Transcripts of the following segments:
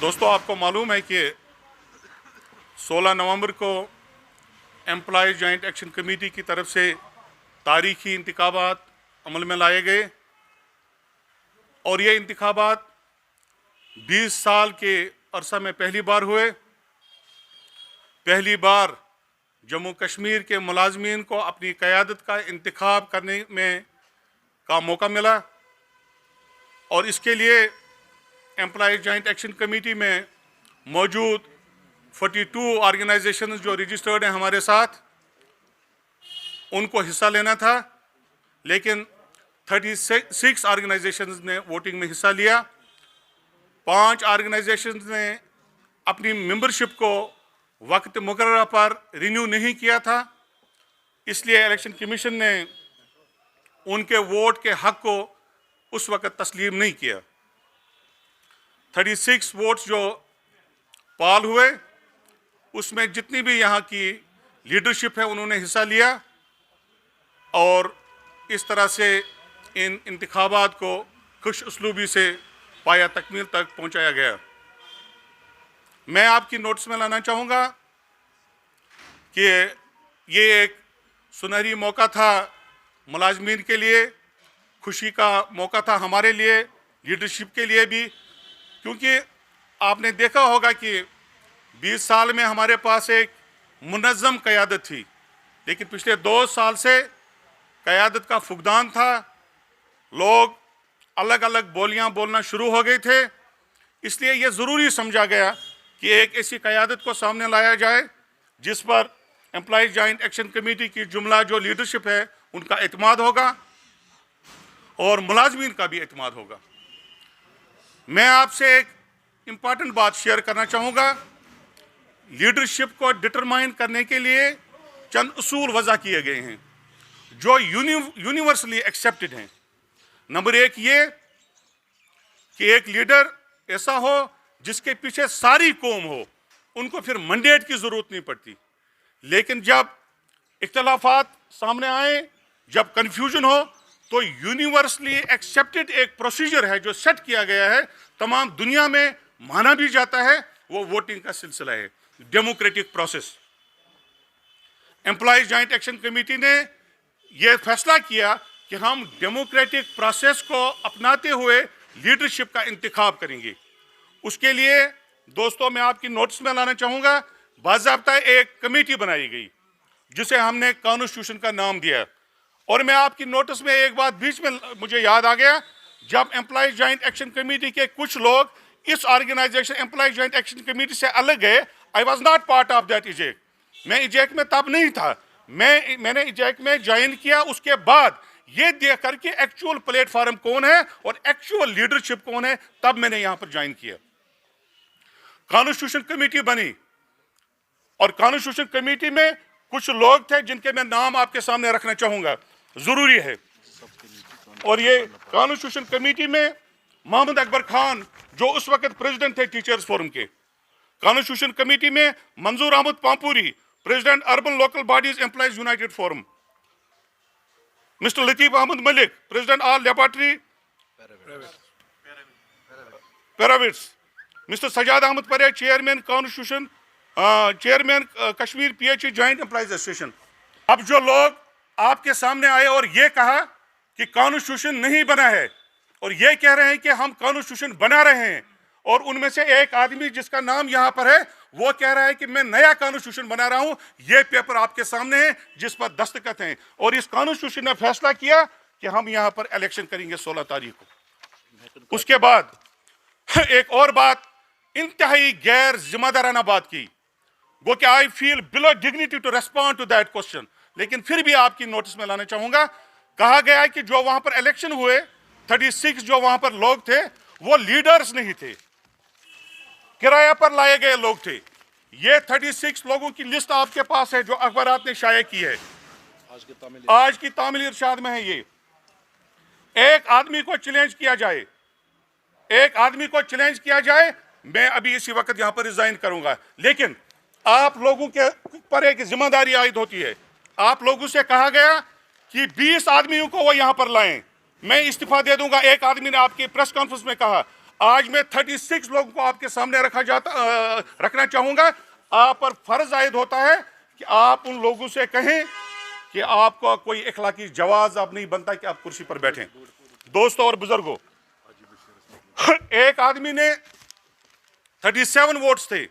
दोस्तों, आपको मालूम है कि 16 नवंबर को एम्प्लॉय जॉइंट एक्शन कमेटी की तरफ से तारीखी इंतखाबात अमल में लाए गए और ये इंतखाबात 20 साल के अरसा में पहली बार हुए। पहली बार जम्मू कश्मीर के मुलाजमीन को अपनी क़यादत का इंतखाब करने में का मौका मिला और इसके लिए एम्प्लॉय जॉइंट एक्शन कमेटी में मौजूद 42 ऑर्गेनाइजेशन जो रजिस्टर्ड हैं हमारे साथ, उनको हिस्सा लेना था, लेकिन 36 ऑर्गेनाइजेशन ने वोटिंग में हिस्सा लिया। 5 ऑर्गेनाइजेशन ने अपनी मेंबरशिप को वक्त मुकर्रर पर रिन्यू नहीं किया था, इसलिए इलेक्शन कमीशन ने उनके वोट के हक को उस वक्त तस्लीम नहीं किया। 36 वोट्स जो पाल हुए, उसमें जितनी भी यहाँ की लीडरशिप है उन्होंने हिस्सा लिया और इस तरह से इन इंतखाबात को खुश उसलूबी से पाया तकमील तक पहुँचाया गया। मैं आपकी नोटिस में लाना चाहूँगा कि ये एक सुनहरी मौका था मुलाजमीन के लिए, खुशी का मौका था हमारे लिए, लीडरशिप के लिए भी, क्योंकि आपने देखा होगा कि 20 साल में हमारे पास एक मुनज़्ज़म क़यादत थी, लेकिन पिछले 2 साल से क़यादत का फुक़दान था। लोग अलग अलग बोलियां बोलना शुरू हो गए थे, इसलिए यह ज़रूरी समझा गया कि एक ऐसी क़यादत को सामने लाया जाए जिस पर एम्प्लॉय जॉइंट एक्शन कमेटी की जुमला जो लीडरशिप है उनका एतमाद होगा और मुलाजमीन का भी एतमाद होगा। मैं आपसे एक इम्पॉर्टेंट बात शेयर करना चाहूँगा। लीडरशिप को डिटरमाइन करने के लिए चंद उसूल वज़ा किए गए हैं जो यूनिवर्सली एक्सेप्टेड हैं। नंबर 1 ये कि एक लीडर ऐसा हो जिसके पीछे सारी कौम हो, उनको फिर मैंडेट की ज़रूरत नहीं पड़ती। लेकिन जब इख्तलाफात सामने आए, जब कन्फ्यूजन हो, तो यूनिवर्सली एक्सेप्टेड एक प्रोसीजर है जो सेट किया गया है, तमाम दुनिया में माना भी जाता है, वो वोटिंग का सिलसिला है, democratic process. Employ joint action committee ने यह फैसला किया कि हम डेमोक्रेटिक प्रोसेस को अपनाते हुए लीडरशिप का इंतखाब करेंगे। उसके लिए दोस्तों मैं आपकी नोटिस में लाना चाहूँगा, बाज़ाब्ता एक कमेटी बनाई गई जिसे हमने कॉन्स्टिट्यूशन का नाम दिया। और मैं आपकी नोटिस में एक बात बीच में मुझे याद आ गया, जब एम्प्लॉय जॉइंट एक्शन कमेटी के कुछ लोग इस organisation employ joint action committee से अलग गए, I was not part of that EJAC. मैं इजेक में तब नहीं था, मैंने इजेक में ज्वाइन किया उसके बाद ये देख करके एक्चुअल प्लेटफॉर्म कौन है और एक्चुअल लीडरशिप कौन है, तब मैंने यहां पर ज्वाइन किया। कॉन्स्टिट्यूशन कमेटी बनी और कॉन्स्टिट्यूशन कमेटी में कुछ लोग थे जिनके मैं नाम आपके सामने रखना चाहूंगा, जरूरी है। और ये कॉन्स्टिट्यूशन कमेटी में मोहम्मद अकबर खान जो उस वक्त प्रेसिडेंट थे टीचर्स फोरम के, कॉन्स्टिट्यूशन कमेटी में Manzoor Ahmad Pampuri, president urban local bodies employees united forum, mister Latif Ahmad Malik, president all laboratory paravets, mister Sajad Ahmad Parray, chairman constitution chairman Kashmir PHE joint employees association. अब जो लोग आपके सामने आए और ये कहा कि कॉन्स्टिट्यूशन नहीं बना है और ये कह रहे हैं कि हम कॉन्स्टिट्यूशन बना रहे हैं, और उनमें से एक आदमी जिसका नाम यहाँ पर है वो कह रहा है कि मैं नया कॉन्स्टिट्यूशन बना रहा हूँ, ये पेपर आपके सामने है जिस पर दस्तखत हैं, और इस कॉन्स्टिट्यूशन ने फैसला किया कि हम यहाँ पर इलेक्शन करेंगे 16 तारीख को। उसके बाद एक और बात, इंतहाई गैर जिम्मेदाराना बात की, वो कि I feel below dignity to respond to that question, लेकिन फिर भी आपकी नोटिस में लाना चाहूंगा। कहा गया है कि जो वहां पर इलेक्शन हुए 36 जो वहां पर लोग थे वो लीडर्स नहीं थे, किराया पर लाए गए लोग थे। ये 36 लोगों की लिस्ट आपके पास है जो अखबारात ने शाया की है, आज की तामील इरशाद में है। ये एक आदमी को चैलेंज किया जाए, एक आदमी को चैलेंज किया जाए, मैं अभी इसी वक्त यहां पर रिजाइन करूंगा, लेकिन आप लोगों के पर एक जिम्मेदारी आयद होती है। आप लोगों से कहा गया कि 20 आदमियों को वो यहां पर लाएं, मैं इस्तीफा दे दूंगा। एक आदमी ने आपकी प्रेस कॉन्फ्रेंस में कहा आज मैं 36 लोगों को आपके सामने रखना चाहूंगा। आप पर फर्ज आयद होता है कि आप उन लोगों से कहें कि आपका कोई इखलाकी जवाज अब नहीं बनता कि आप कुर्सी पर बैठें। दोस्तों और बुजुर्गों, एक आदमी ने 37 वोट्स थे,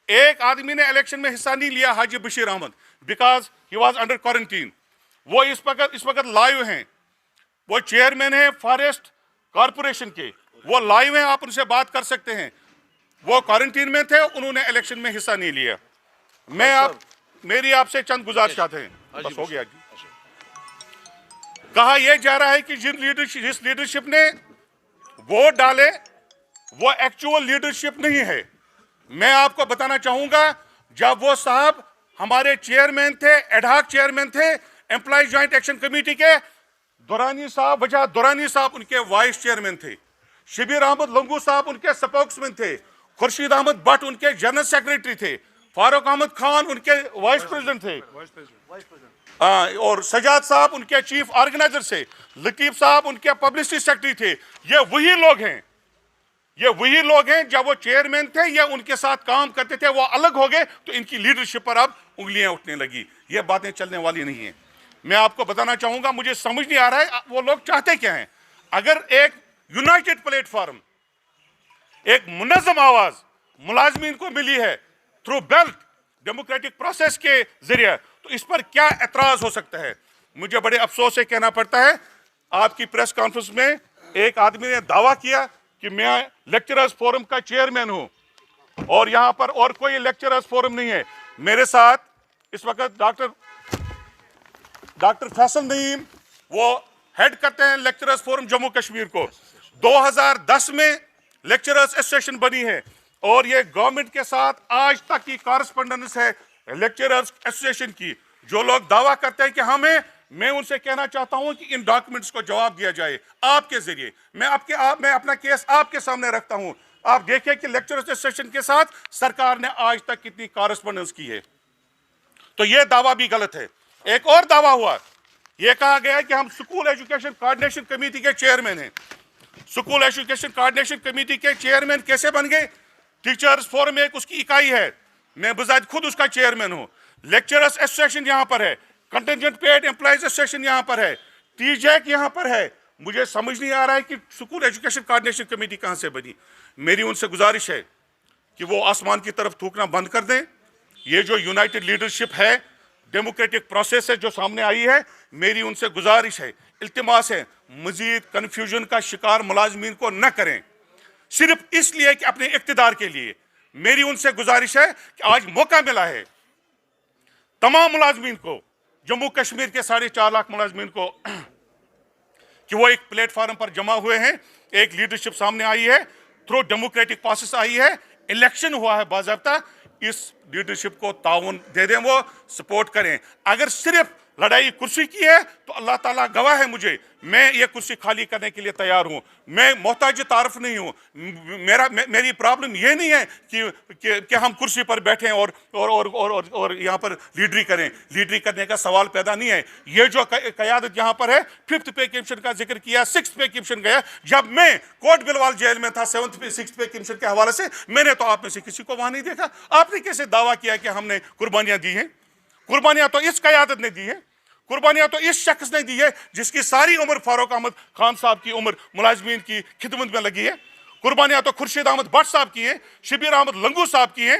एक आदमी ने इलेक्शन में हिस्सा नहीं लिया, Haji Bashir Ahmad, because he was under quarantine. वो इस वक्त लाइव हैं, वो चेयरमैन है फॉरेस्ट कॉरपोरेशन के, वो लाइव हैं, आप उनसे बात कर सकते हैं। वो क्वारंटीन में थे, उन्होंने इलेक्शन में हिस्सा नहीं लिया। मेरी आपसे चंद गुजारिशात हैं, बस हो गया जी। कहा यह जा रहा है कि जिस लीडरशिप ने वोट डाले वो एक्चुअल लीडरशिप नहीं है। मैं आपको बताना चाहूंगा, जब वो साहब हमारे चेयरमैन थे, एडहॉक चेयरमैन थे एम्प्लॉय जॉइंट एक्शन कमेटी के, दुरानी साहब, वजह दुरानी साहब उनके वाइस चेयरमैन थे, शबीर अहमद लंगू साहब उनके स्पोक्समैन थे, खुर्शीद अहमद भट्ट उनके जनरल सेक्रेटरी थे, फारूक अहमद खान उनके वाइस प्रेसिडेंट थे, और सजाद साहब उनके चीफ ऑर्गेनाइजर थे, लतीफ साहब उनके पब्लिसिटी सेक्रेटरी थे। ये वही लोग हैं, ये वही लोग हैं जब वो चेयरमैन थे या उनके साथ काम करते थे, वो अलग हो गए तो इनकी लीडरशिप पर अब उंगलियां उठने लगी। ये बातें चलने वाली नहीं है। मैं आपको बताना चाहूंगा, मुझे समझ नहीं आ रहा है वो लोग चाहते क्या हैं। अगर एक यूनाइटेड प्लेटफॉर्म, एक मुनज़्ज़म आवाज मुलाजमीन को मिली है थ्रू बेल्ट डेमोक्रेटिक प्रोसेस के जरिए, तो इस पर क्या एतराज हो सकता है। मुझे बड़े अफसोस से कहना पड़ता है, आपकी प्रेस कॉन्फ्रेंस में एक आदमी ने दावा किया कि मैं लेक्चरर्स फोरम का चेयरमैन हूं और यहां पर और कोई लेक्चरर्स फोरम नहीं है। मेरे साथ इस वक्त डॉक्टर फैसल नईम, वो हेड करते हैं लेक्चरर्स फोरम जम्मू कश्मीर को। 2010 में लेक्चरर्स एसोसिएशन बनी है और ये गवर्नमेंट के साथ आज तक की कॉरेस्पॉन्डेंस है लेक्चरर्स एसोसिएशन की। जो लोग दावा करते हैं कि मैं उनसे कहना चाहता हूं कि इन डॉक्यूमेंट्स को जवाब दिया जाए आपके जरिए। मैं अपना केस आपके सामने रखता हूं। आप देखिए कि लेक्चरर्स एसोसिएशन के साथ सरकार ने आज तक कितनी कॉरेस्पॉन्डेंस की है। तो यह दावा भी गलत है। एक और दावा हुआ, यह कहा गया कि हम स्कूल एजुकेशन कोऑर्डिनेशन कमेटी के चेयरमैन हैं। स्कूल एजुकेशन कोऑर्डिनेशन कमेटी के चेयरमैन कैसे बन गए? टीचर्स फोरम एक उसकी इकाई है, मैं बजाय खुद उसका चेयरमैन हूं। लेक्चरर्स एसोसिएशन यहां पर है, कंटिजेंट पेड एम्प्लॉयज एसोसिएशन यहां पर है, टीजैक यहां पर है। मुझे समझ नहीं आ रहा है कि स्कूल एजुकेशन कोऑर्डिनेशन कमेटी कहां से बनी। मेरी उनसे गुजारिश है कि वो आसमान की तरफ थूकना बंद कर दें। ये जो यूनाइटेड लीडरशिप है, डेमोक्रेटिक प्रोसेस है जो सामने आई है, मेरी उनसे गुजारिश है, इल्तिमास है, मजीद कन्फ्यूजन का शिकार मुलाजमीन को न करें सिर्फ इसलिए कि अपने इक्तिदार के लिए। मेरी उनसे गुजारिश है कि आज मौका मिला है तमाम मुलाजमीन को, जम्मू कश्मीर के 4.5 लाख मुलाजमीन को, कि वो एक प्लेटफॉर्म पर जमा हुए हैं। एक लीडरशिप सामने आई है, थ्रू डेमोक्रेटिक प्रोसेस आई है, इलेक्शन हुआ है बाज़ाब्ता। इस लीडरशिप को ताउन दे दें, वो सपोर्ट करें। अगर सिर्फ लड़ाई कुर्सी की है तो अल्लाह ताला गवाह है मुझे, मैं ये कुर्सी खाली करने के लिए तैयार हूं। मैं मोहताज तारफ नहीं हूं। मेरी प्रॉब्लम ये नहीं है कि हम कुर्सी पर बैठें और यहाँ पर लीडरी करें। लीडरी करने का सवाल पैदा नहीं है। ये जो क़यादत यहाँ पर है, 5th पे कमीशन का जिक्र किया, 6th पे कमीशन गया। जब मैं कोट बिलवाल जेल में था 6th पे कमीशन के हवाले से, मैंने तो आप में से किसी को वहां नहीं देखा। आपने कैसे दावा किया कि हमने कुर्बानियां दी हैं? कुर्बानियां तो इस क़यादत ने दी है, कुर्बानियां तो इस शख्स ने दी है जिसकी सारी उम्र फारूक अहमद खान साहब की उम्र मुलाजमीन की खिदमत में लगी है। कुर्बानियां तो खुर्शीद अहमद भट्ट साहब की हैं, शबीर अहमद लंगू साहब की हैं,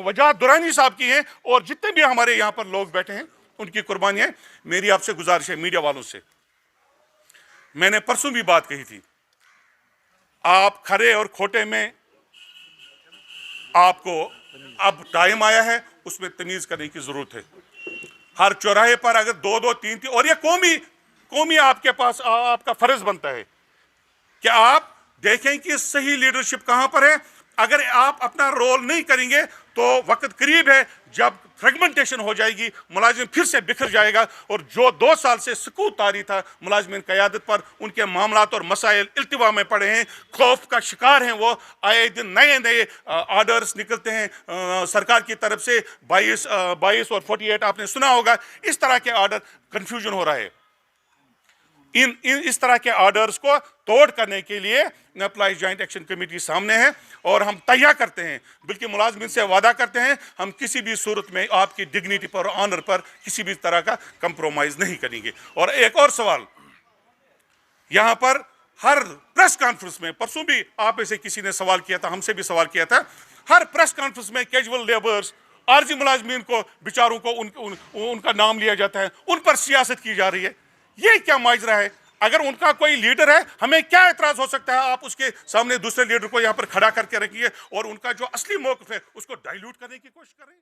वजह दुरानी साहब की हैं, और जितने भी हमारे यहाँ पर लोग बैठे हैं उनकी कुर्बानियां। मेरी आपसे गुजारिश है मीडिया वालों से, मैंने परसों भी बात कही थी, आप खरे और खोटे में आपको अब टाइम आया है, उसमें तमीज करने की जरूरत है। हर चौराहे पर अगर 2-2, 3-3, और ये कौमी आपके पास आपका फर्ज बनता है कि आप देखें कि सही लीडरशिप कहां पर है। अगर आप अपना रोल नहीं करेंगे तो वक्त करीब है जब फ्रेगमेंटेशन हो जाएगी, मुलाजिम फिर से बिखर जाएगा। और जो 2 साल से सुकूत तारी था मुलाजिमिन क़यादत पर, उनके मामलात और मसाइल इल्तिवा में पड़े हैं, खौफ का शिकार हैं। वो आए दिन नए ऑर्डर्स निकलते हैं सरकार की तरफ से, 22 और 48 आपने सुना होगा। इस तरह के ऑर्डर, कन्फ्यूजन हो रहा है। इस तरह के ऑर्डर्स को तोड़ करने के लिए एम्प्लॉइज जॉइंट एक्शन कमेटी सामने है और हम तैयार करते हैं, बल्कि मुलाजमिन से वादा करते हैं हम किसी भी सूरत में आपकी डिग्निटी पर, ऑनर पर किसी भी तरह का कंप्रोमाइज नहीं करेंगे। और एक और सवाल, यहां पर हर प्रेस कॉन्फ्रेंस में, परसों भी आप में से किसी ने सवाल किया था, हमसे भी सवाल किया था, हर प्रेस कॉन्फ्रेंस में कैजुअल लेबर्स, आरजी मुलाजमीन को, बेचारों को उनका नाम लिया जाता है, उन पर सियासत की जा रही है। ये क्या माजरा है? अगर उनका कोई लीडर है, हमें क्या एतराज हो सकता है? आप उसके सामने दूसरे लीडर को यहां पर खड़ा करके रखिए और उनका जो असली मौक़िफ़ है उसको डाइल्यूट करने की कोशिश करें।